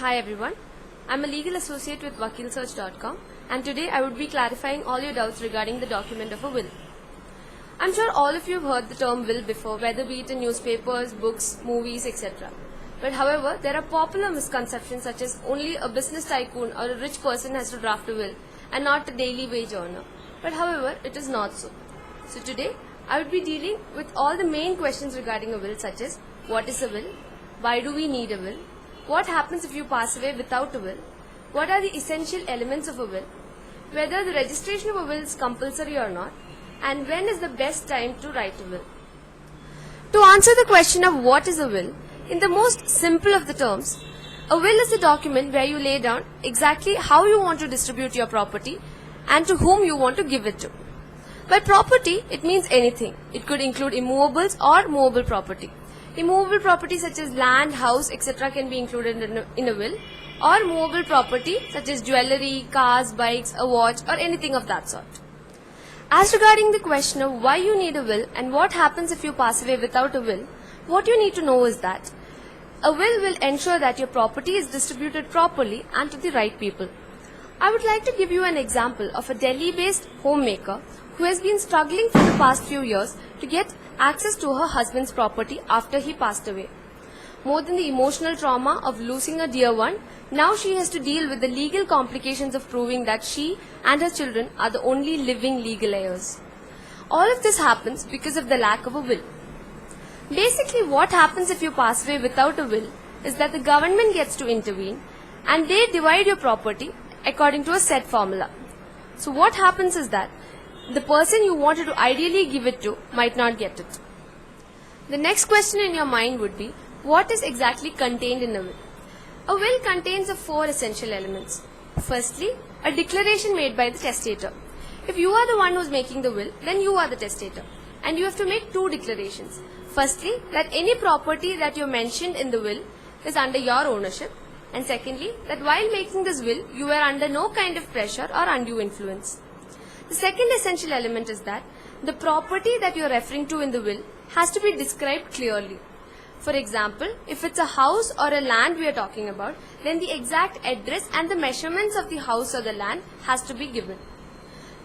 Hi everyone, I'm a legal associate with Vakilsearch.com and today I would be clarifying all your doubts regarding the document of a will. I'm sure all of you have heard the term will before, whether be it in newspapers, books, movies, etc. But however, there are popular misconceptions such as only a business tycoon or a rich person has to draft a will and not a daily wage earner. But however, it is not so. So today, I would be dealing with all the main questions regarding a will such as what is a will, why do we need a will, what happens if you pass away without a will, what are the essential elements of a will, whether the registration of a will is compulsory or not, and when is the best time to write a will. To answer the question of what is a will, in the most simple of the terms, a will is a document where you lay down exactly how you want to distribute your property and to whom you want to give it to. By property, it means anything. It could include immovables or movable property. Immovable property such as land, house, etc. can be included in a will, or movable property such as jewellery, cars, bikes, a watch or anything of that sort. As regarding the question of why you need a will and what happens if you pass away without a will, what you need to know is that a will ensure that your property is distributed properly and to the right people. I would like to give you an example of a Delhi-based homemaker who has been struggling for the past few years to get access to her husband's property after he passed away. More than the emotional trauma of losing a dear one, now she has to deal with the legal complications of proving that she and her children are the only living legal heirs. All of this happens because of the lack of a will. Basically, what happens if you pass away without a will is that the government gets to intervene and they divide your property according to a set formula. So what happens is that the person you wanted to ideally give it to might not get it. The next question in your mind would be, what is exactly contained in a will? A will contains of 4 essential elements. Firstly, a declaration made by the testator. If you are the one who is making the will, then you are the testator. And you have to make 2 declarations. Firstly, that any property that you mentioned in the will is under your ownership. And secondly, that while making this will, you were under no kind of pressure or undue influence. The second essential element is that the property that you are referring to in the will has to be described clearly. For example, if it's a house or a land we are talking about, then the exact address and the measurements of the house or the land has to be given.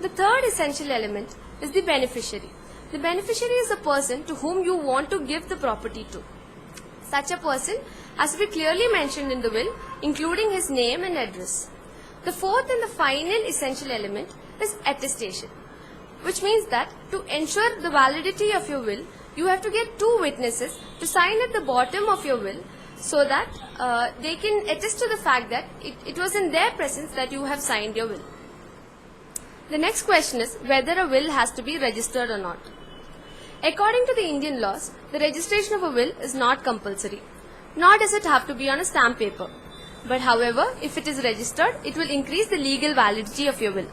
The third essential element is the beneficiary. The beneficiary is the person to whom you want to give the property to. Such a person has to be clearly mentioned in the will, including his name and address. The fourth and the final essential element is attestation, which means that to ensure the validity of your will, you have to get 2 witnesses to sign at the bottom of your will so that they can attest to the fact that it was in their presence that you have signed your will. The next question is whether a will has to be registered or not. According to the Indian laws, the registration of a will is not compulsory, nor does it have to be on a stamp paper. But however, if it is registered, it will increase the legal validity of your will.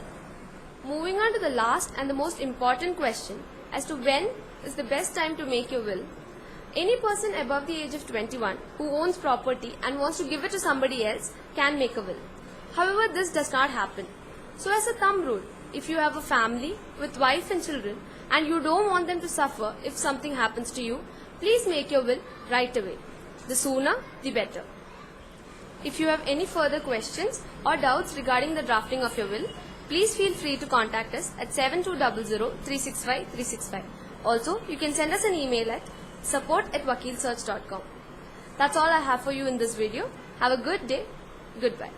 Moving on to the last and the most important question as to when is the best time to make your will. Any person above the age of 21 who owns property and wants to give it to somebody else can make a will. However, this does not happen. So as a thumb rule, if you have a family with wife and children and you don't want them to suffer if something happens to you, please make your will right away. The sooner, the better. If you have any further questions or doubts regarding the drafting of your will, please feel free to contact us at 7200-365-365. Also, you can send us an email at support@vakilsearch.com. That's all I have for you in this video. Have a good day. Goodbye.